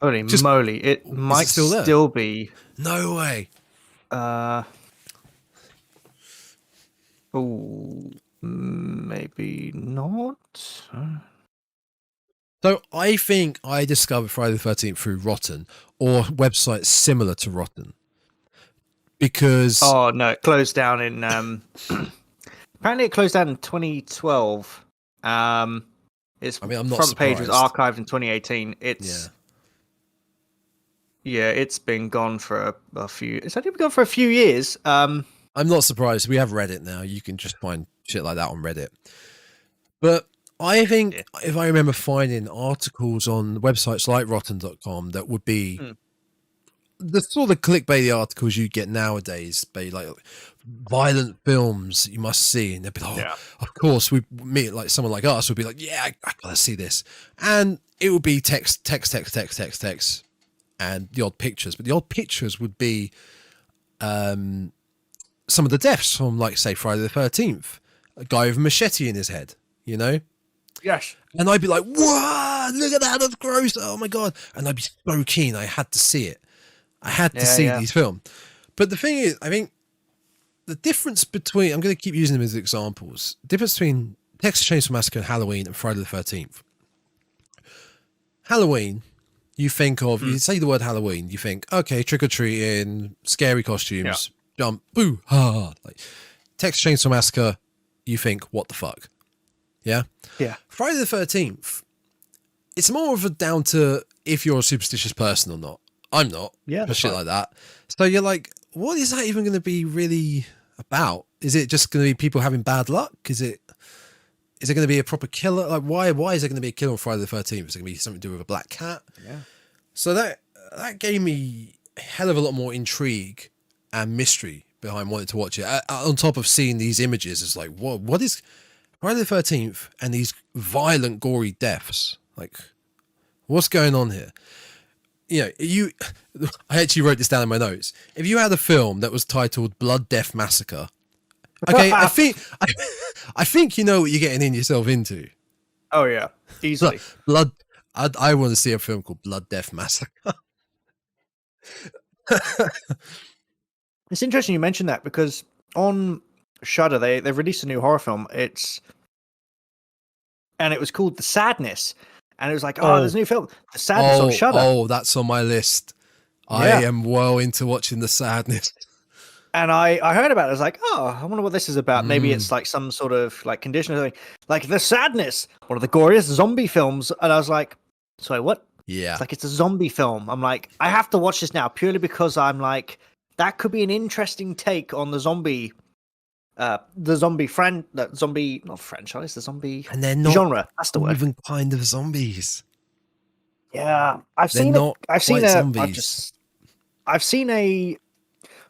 Holy moly. It might still be. No way. Maybe not. So I think I discovered Friday the 13th through Rotten or websites similar to Rotten. Because... Oh, no, it closed down in... apparently it closed down in 2012. Its I'm not front page was surprised. archived in 2018. It's been gone for a few... It's only been gone for a few years. I'm not surprised. We have Reddit now. You can just find shit like that on Reddit. But I think if I remember finding articles on websites like rotten.com that would be the sort of clickbaity articles you get nowadays, like violent films you must see, and they'd be like, of course, like someone like us would be like, yeah, I gotta see this. And it would be text, and the odd pictures. But the odd pictures would be some of the deaths from, like, say, Friday the 13th. A guy with a machete in his head, you know? Yes. And I'd be like, whoa, look at that, that's gross, oh my God. And I'd be so keen, I had to see it. I had to see these films. But the thing is, I think the difference between, I'm going to keep using them as examples, the difference between Texas Chainsaw Massacre and Halloween and Friday the 13th. Halloween, you think of, you say the word Halloween, you think, okay, trick-or-treating, scary costumes, jump, boo, ha. Like, Texas Chainsaw Massacre, you think, what the fuck? Yeah? Yeah. Friday the 13th, it's more of a down to if you're a superstitious person or not. I'm not. Yeah. Shit like that. So you're like, what is that even going to be really about? Is it just going to be people having bad luck? Is it going to be a proper killer? Like, why is there going to be a killer on Friday the 13th? Is it going to be something to do with a black cat? Yeah. So that gave me a hell of a lot more intrigue and mystery behind wanting to watch it. On top of seeing these images, it's like, what is Friday the 13th and these violent, gory deaths? Like, what's going on here? You know, I actually wrote this down in my notes. If you had a film that was titled Blood, Death, Massacre, okay, I think you know what you're getting yourself into. Oh yeah, easily. Blood. I want to see a film called Blood, Death, Massacre. It's interesting you mentioned that because on Shudder they've released a new horror film. It was called The Sadness. And it was like, there's a new film, The Sadness on Shudder. Oh, that's on my list. I am well into watching The Sadness. And I heard about it. I was like, I wonder what this is about. Maybe it's like some sort of like condition or something. Like The Sadness, one of the goriest zombie films. And I was like, sorry, what? Yeah. It's like, it's a zombie film. I'm like, I have to watch this now purely because I'm like, that could be an interesting take on the zombie not franchise, the zombie and they're not genre. That's the word. Even kind of zombies. Yeah, I've seen a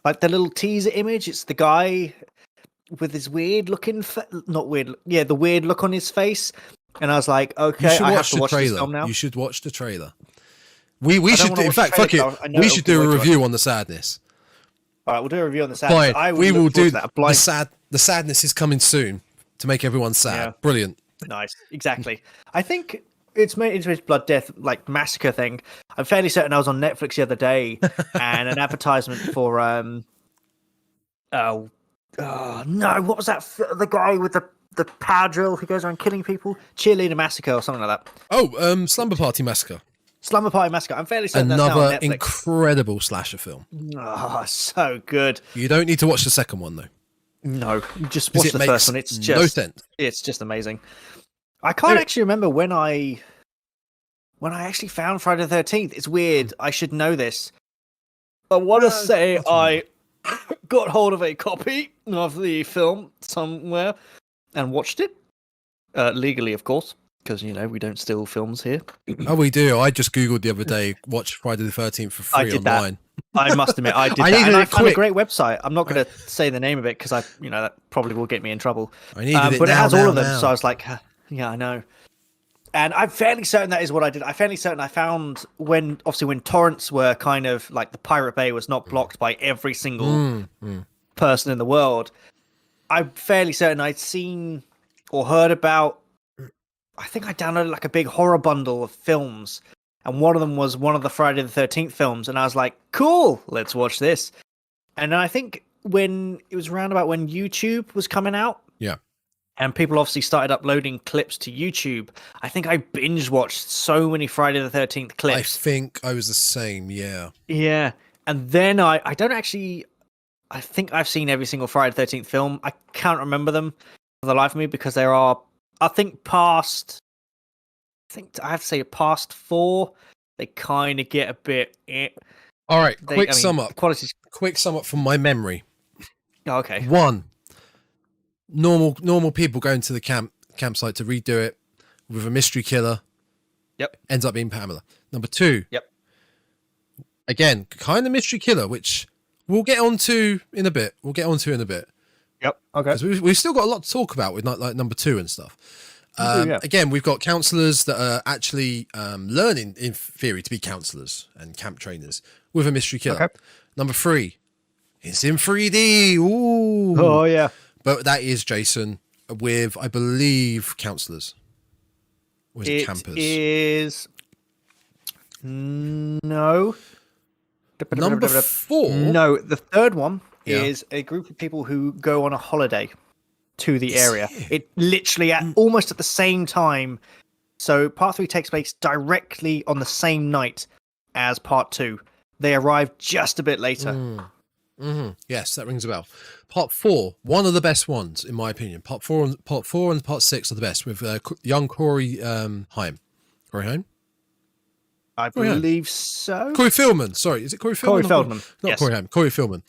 like the little teaser image. It's the guy with his weird looking, the weird look on his face. And I was like, okay, I have to watch this film now. You should watch the trailer. We should, in fact, fuck it. We should do a review on The Sadness. All right, we'll do a review on The Sadness. Fine. We will do that. The Sadness is coming soon to make everyone sad. Yeah. Brilliant. Nice. Exactly. I think it's made into this Blood, Death, like Massacre thing. I'm fairly certain I was on Netflix the other day and an advertisement for what was that? The guy with the power drill who goes around killing people? Cheerleader Massacre or something like that. Oh, Slumber Party Massacre. Slumber Party Massacre. I'm fairly certain another that's now on Netflix. Incredible slasher film. Oh, so good. You don't need to watch the second one though. No, just watch the first one. It's just no sense. It's just amazing. I can't actually remember when I actually found Friday the 13th. It's weird. I should know this. I want to say I got hold of a copy of the film somewhere. and watched it legally, of course, because we don't steal films here. Oh, we do. I just googled the other day, watch Friday the 13th for free online. I must admit, I did that. And I found a great website. I'm not going to say the name of it because that probably will get me in trouble. I needed it but now, it has all of them, now. so I was like, yeah, I know. And I'm fairly certain that is what I did. I'm fairly certain I found when torrents were kind of like the Pirate Bay was not blocked by every single person in the world. I'm fairly certain I'd seen or heard about. I think I downloaded like a big horror bundle of films, and one of them was one of the Friday the 13th films, and I was like, cool, let's watch this. And then I think when it was around about when YouTube was coming out, and people obviously started uploading clips to YouTube, I think I binge watched so many Friday the 13th clips. I think I was the same, yeah. Yeah, and then I think I've seen every single Friday the 13th film. I can't remember them for the life of me because there are, I think I have to say past 4, they kind of get a bit. All right, quick sum up. Quality's... Quick sum up from my memory. Oh, okay. 1, normal people going to the campsite to redo it with a mystery killer. Yep. Ends up being Pamela. Number 2. Yep. Again, kind of mystery killer, which we'll get onto in a bit. Yep. Okay. Because we've still got a lot to talk about with like number 2 and stuff. Again, we've got counsellors that are actually learning, in theory, to be counsellors and camp trainers with a mystery killer. Okay. Number 3, it's in 3D. Ooh. Oh, yeah. But that is Jason with, I believe, counsellors. Or is it campers? It is... No. Number 4? No, the third one is a group of people who go on a holiday to the area. It literally almost at the same time. So part 3 takes place directly on the same night as part 2. They arrive just a bit later. Yes, that rings a bell. Part 4, one of the best ones in my opinion. Part 4 and part 6 are the best with young Corey Haim. Corey Haim? I believe so. Corey Feldman. Sorry, is it Corey Feldman? Corey Feldman. Not yes. Corey Haim. Corey Feldman.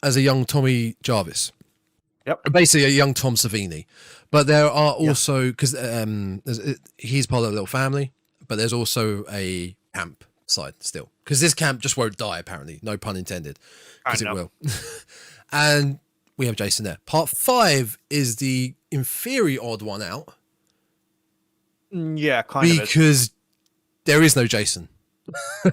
As a young Tommy Jarvis. Yep. Basically a young Tom Savini. But there are also, because he's part of a little family, but there's also a camp side still. Because this camp just won't die, apparently. No pun intended. Because it will. And we have Jason there. Part 5 is the inferior odd one out. Yeah, kind of. Because there is no Jason.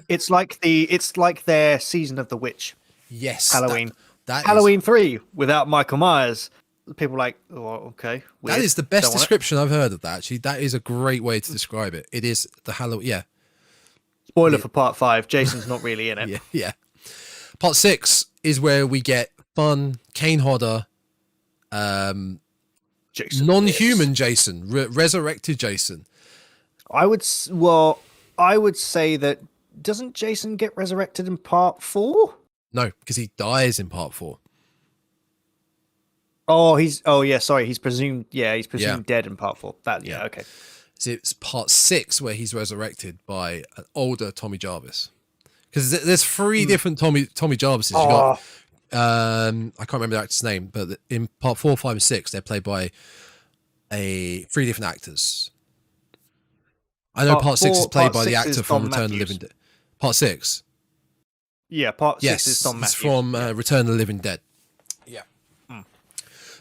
It's like their season of the witch. Yes. Halloween. That Halloween 3 without Michael Myers. People are like, oh, okay. Weird. That is the best description I've heard of that, actually. That is a great way to describe it. It is the Halloween. Yeah. Spoiler for part 5. Jason's not really in it. Yeah. Part 6 is where we get fun Kane Hodder, Jason non-human Jason, resurrected Jason. I would say that doesn't Jason get resurrected in part 4? No, because he dies in part 4. He's presumed dead in part 4. Okay. So it's part 6 where he's resurrected by an older Tommy Jarvis. Because there's 3 different Tommy Jarvises. You got I can't remember the actor's name, but in part 4, 5, and 6, they're played by 3 different actors. I know part 6 is played by the actor from Return of the Living Dead. Part 6? Yeah, part 6 is Tom Matthews. It's from Return of the Living Dead. Yeah.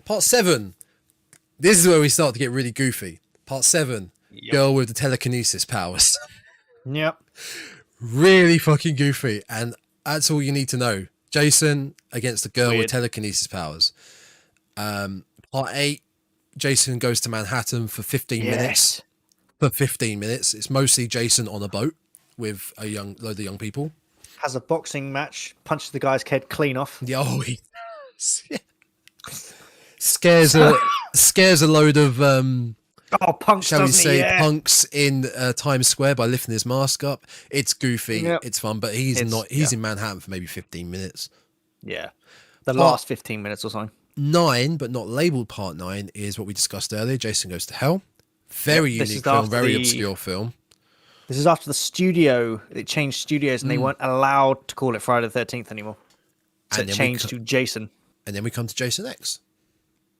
Part 7. This is where we start to get really goofy. Part 7. Girl with the telekinesis powers. Yep. Really fucking goofy. And that's all you need to know. Jason against the girl with telekinesis powers. Part 8. Jason goes to Manhattan for 15 minutes. For 15 minutes. It's mostly Jason on a boat with a load of young people. Has a boxing match, punches the guy's head clean off. Yeah, he scares a load of punks, shall we say, punks in Times Square by lifting his mask up. It's goofy, it's fun, but he's in Manhattan for maybe 15 minutes. Yeah. The last 15 minutes or something. 9, but not labelled part 9, is what we discussed earlier. Jason Goes to Hell. Very unique film, very obscure film. This is after the studio. It changed studios and they weren't allowed to call it Friday the 13th anymore. So it changed to Jason. And then we come to Jason X.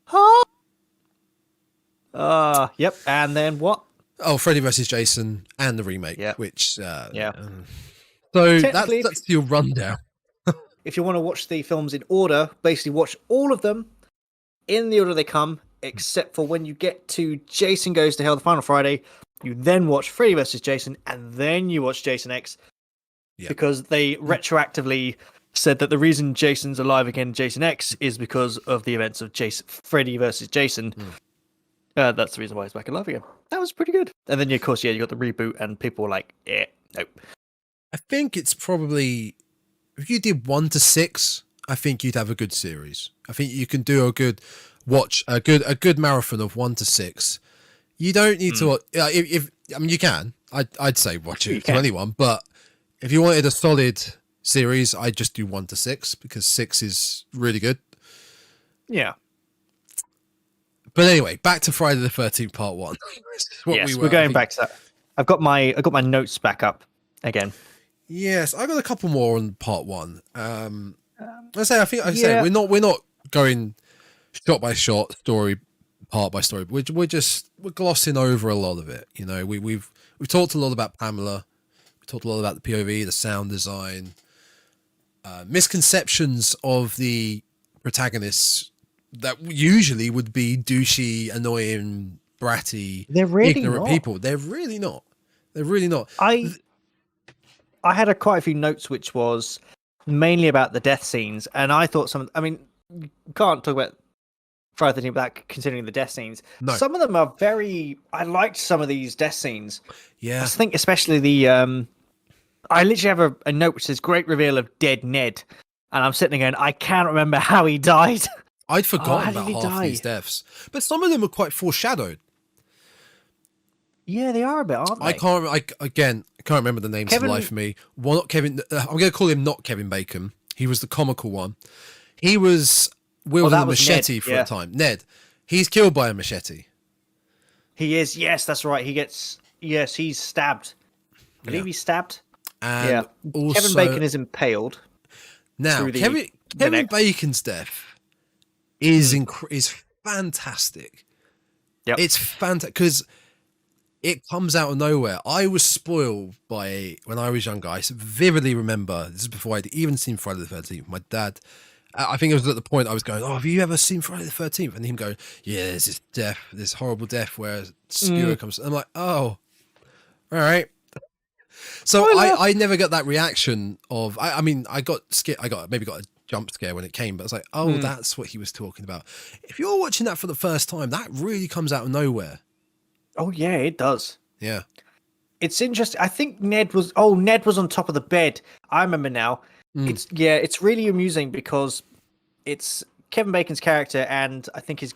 Huh? Yep. And then what? Oh, Freddy vs. Jason and the remake, Yeah. which Yeah. So Technically, that's your rundown. if you want to watch the films in order, basically watch all of them in the order they come, except for when you get to Jason Goes to Hell, the final Friday, you then watch Freddy vs. Jason, and then you watch Jason X, because they retroactively said that the reason Jason's alive again, Jason X, is because of the events of Freddy vs. Jason. That's the reason why he's back alive again. That was pretty good. And then, of course, you got the reboot, and people were like, nope. I think it's probably, if you did 1 to 6, I think you'd have a good series. I think you can do a good marathon of 1 to 6. You don't need to. If I mean, you can. I'd say watch it to anyone. But if you wanted a solid series, I'd just do 1 to 6 because 6 is really good. Yeah. But anyway, back to Friday the 13th Part 1. We're going back to that. I've got my notes back up again. Yes, I got a couple more on Part 1. I say we're not going shot by shot, story part by story. We're glossing over a lot of it. You know, we've talked a lot about Pamela. We talked a lot about the POV, the sound design, misconceptions of the protagonists that usually would be douchey, annoying, bratty, ignorant people. They're really not. They're really not. I had quite a few notes, which was mainly about the death scenes, and I thought you can't talk about Friday the 13th without considering the death scenes. No. Some of them are I liked some of these death scenes. Yeah. I think especially the I literally have a note which says great reveal of dead Ned, and I'm sitting there going, I can't remember how he died. I'd forgotten about half of these deaths, but some of them are quite foreshadowed. Yeah, they are a bit, aren't they? I can't remember the names of life for me. Well, not Kevin. I'm going to call him not Kevin Bacon. He was the comical one. He was wielding a machete Ned, for a time. Ned, he's killed by a machete. He is. Yes, that's right. He's stabbed. I believe he's stabbed. And also, Kevin Bacon is impaled. Now, Kevin Bacon's death is fantastic. Yep. It's fantastic because it comes out of nowhere. I was spoiled by when I was younger. I vividly remember, this is before I'd even seen Friday the 13th. My dad, I think it was at the point I was going, have you ever seen Friday the 13th? And him going, yeah, there's this death, this horrible death where skewer comes. I'm like, oh, all right. So I never got that reaction of, I got scared. I got a jump scare when it came, but I was like, oh, that's what he was talking about. If you're watching that for the first time, that really comes out of nowhere. Oh yeah, it does. Yeah. It's interesting. I think Ned was on top of the bed. I remember now. It's really amusing because it's Kevin Bacon's character and I think his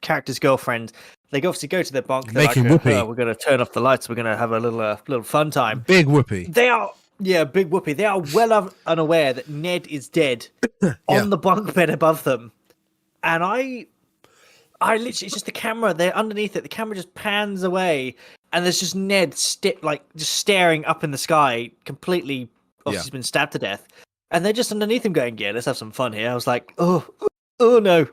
character's girlfriend. They obviously go to their bunk. They're making like, whoopee. We're going to turn off the lights. We're going to have a little fun time. Big whoopee. They are, big whoopee. They are well unaware that Ned is dead on the bunk bed above them, and I literally, it's just the camera. They're underneath it. The camera just pans away, and there's just Ned just staring up in the sky, completely. Obviously, he's been stabbed to death, and they're just underneath him, going, "Yeah, let's have some fun here." I was like, "Oh no,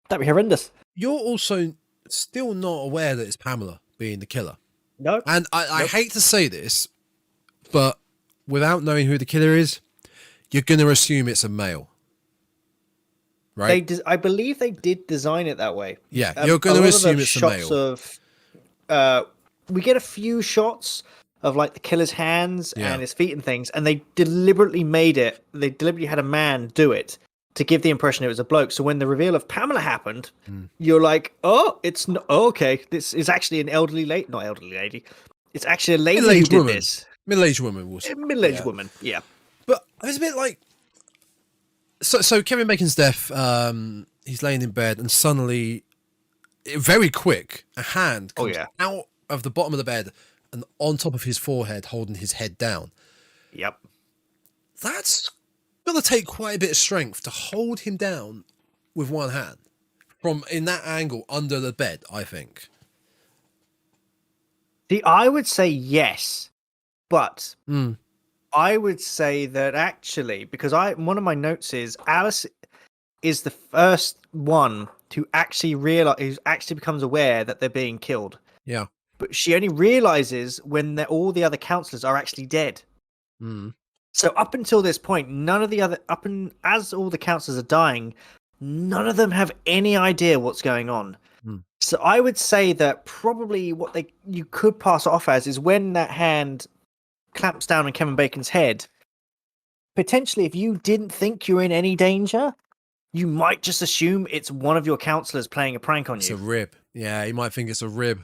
that'd be horrendous." You're also still not aware that it's Pamela being the killer. No, and I hate to say this, but without knowing who the killer is, you're going to assume it's a male. Right? I believe they did design it that way. Yeah, you're going to assume it's a male. We get a few shots of like the killer's hands and his feet and things, and they deliberately had a man do it to give the impression it was a bloke. So when the reveal of Pamela happened, you're like, it's not okay. This is actually not elderly lady. It's actually a lady who did this. Middle-aged woman. Middle-aged woman, yeah. But it's a bit like... So Kevin Bacon's death, he's laying in bed and suddenly, very quick, a hand comes out of the bottom of the bed and on top of his forehead, holding his head down. Yep. That's going to take quite a bit of strength to hold him down with one hand from in that angle under the bed, I think. See, I would say yes, but I would say that actually, because one of my notes is Alice is the first one who actually becomes aware that they're being killed. Yeah. But she only realizes when all the other counselors are actually dead. Mm. So up until this point, as all the counselors are dying, none of them have any idea what's going on. Mm. So I would say that probably you could pass it off as is when that hand clamps down on Kevin Bacon's head. Potentially, if you didn't think you're in any danger, you might just assume it's one of your counselors playing a prank on you. It's a rib. Yeah, you might think it's a rib.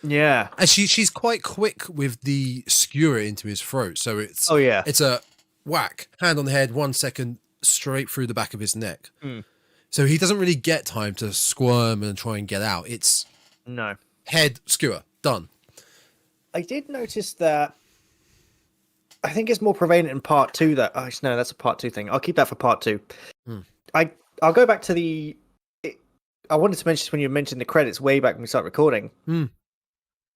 Yeah. And she's quite quick with the skewer into his throat. So it's it's a whack, hand on the head, 1 second, straight through the back of his neck. Mm. So he doesn't really get time to squirm and try and get out. It's head, skewer, done. I did notice that. I think it's more prevalent in part 2. No, that's a part 2 thing. I'll keep that for part 2. Mm. I'll go back to I wanted to mention when you mentioned the credits way back when we started recording. Mm.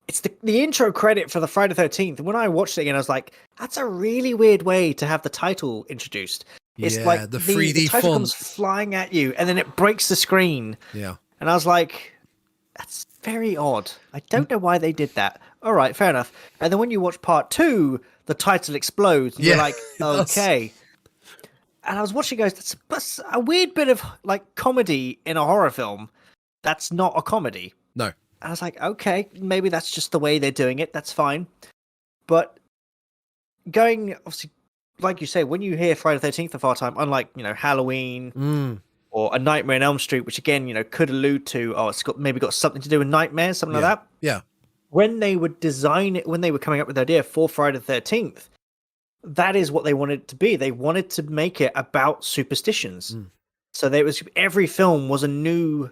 It's the intro credit for the Friday the 13th. When I watched it again, I was like, that's a really weird way to have the title introduced. It's like the 3D the title font comes flying at you, and then it breaks the screen. Yeah. And I was like, that's very odd. I don't know why they did that. All right, fair enough. And then when you watch part 2, the title explodes, and you're like, okay. And I was watching, that's a weird bit of like comedy in a horror film. That's not a comedy. No. I was like, okay, maybe that's just the way they're doing it. That's fine. But obviously, like you say, when you hear Friday the 13th of our time, unlike, Halloween or A Nightmare on Elm Street, which again, could allude to, it's got something to do with nightmares, something like that. Yeah. When they would design it, when they were coming up with the idea for Friday the 13th, that is what they wanted it to be. They wanted to make it about superstitions. Mm. So every film was a new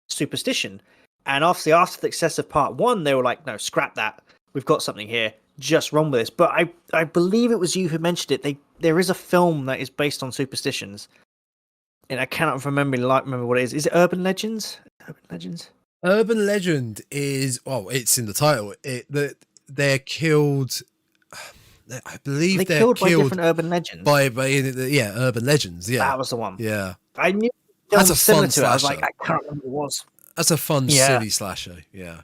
superstition. And after the success of part 1, they were like, no, scrap that. We've got something here. Just run with this. But I believe it was you who mentioned it. There is a film that is based on superstitions. And I cannot remember what it is. Is it Urban Legends? Urban Legends? Urban Legend is, it's in the title. They're killed. I believe they're killed by different urban legends. By urban legends. Yeah, that was the one. Yeah, I knew that's a fun slasher. I was like, I can't remember what it was. That's a fun, silly slasher. Yeah.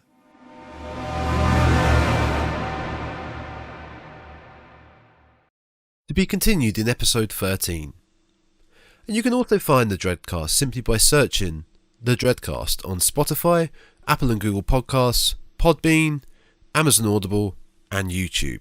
To be continued in episode 13. And you can also find the Dreadcast simply by searching the Dreadcast on Spotify, Apple and Google Podcasts, Podbean, Amazon Audible, and YouTube.